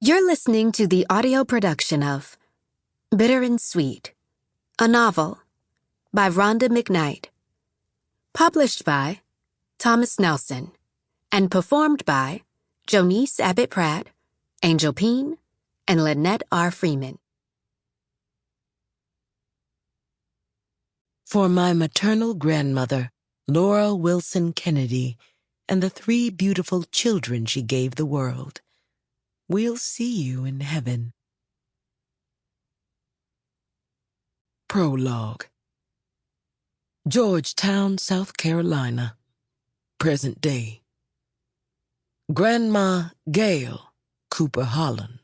You're listening to the audio production of Bitter and Sweet, a novel by Rhonda Mcknight, published by Thomas Nelson, and performed by Joniece Abbott-Pratt, Angel Pean, and Lynnette R. Freeman. For my maternal grandmother, Laura Wilson Kennedy, and the 3 beautiful children she gave the world. We'll see you in heaven. Prologue. Georgetown, South Carolina. Present day. Grandma Gail Cooper Holland.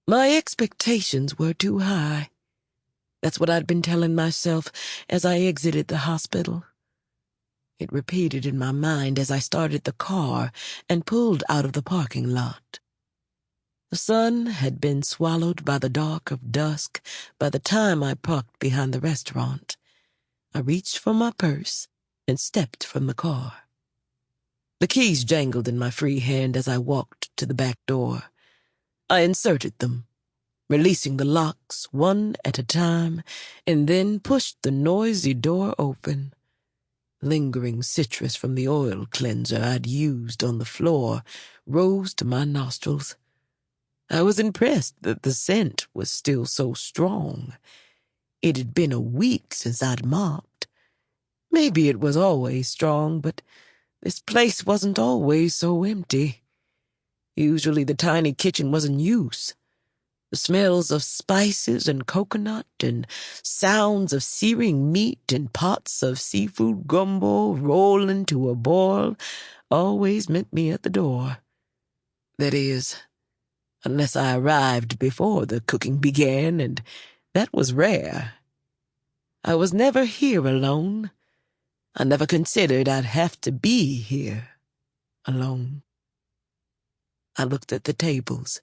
My expectations were too high. That's what I'd been telling myself as I exited the hospital. It repeated in my mind as I started the car and pulled out of the parking lot. The sun had been swallowed by the dark of dusk by the time I parked behind the restaurant. I reached for my purse and stepped from the car. The keys jangled in my free hand as I walked to the back door. I inserted them, releasing the locks one at a time, and then pushed the noisy door open. Lingering citrus from the oil cleanser I'd used on the floor rose to my nostrils. I was impressed that the scent was still so strong. It had been a week since I'd mopped. Maybe it was always strong, but this place wasn't always so empty. Usually the tiny kitchen was in use. The smells of spices and coconut and sounds of searing meat and pots of seafood gumbo rolling to a boil always met me at the door. That is, unless I arrived before the cooking began, and that was rare. I was never here alone. I never considered I'd have to be here alone. I looked at the tables,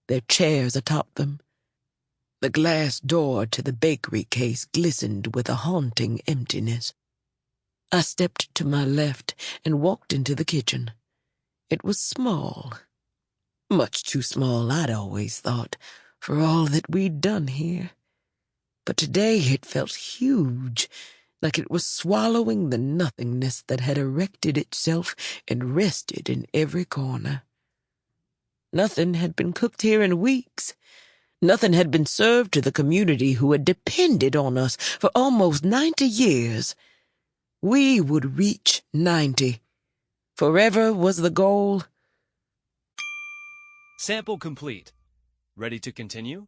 their chairs atop them. The glass door to the bakery case glistened with a haunting emptiness. I stepped to my left and walked into the kitchen. It was small. Much too small, I'd always thought, for all that we'd done here. But today it felt huge, like it was swallowing the nothingness that had erected itself and rested in every corner. Nothing had been cooked here in weeks. Nothing had been served to the community who had depended on us for almost 90 years. We would reach 90. Forever was the goal. Sample complete. Ready to continue?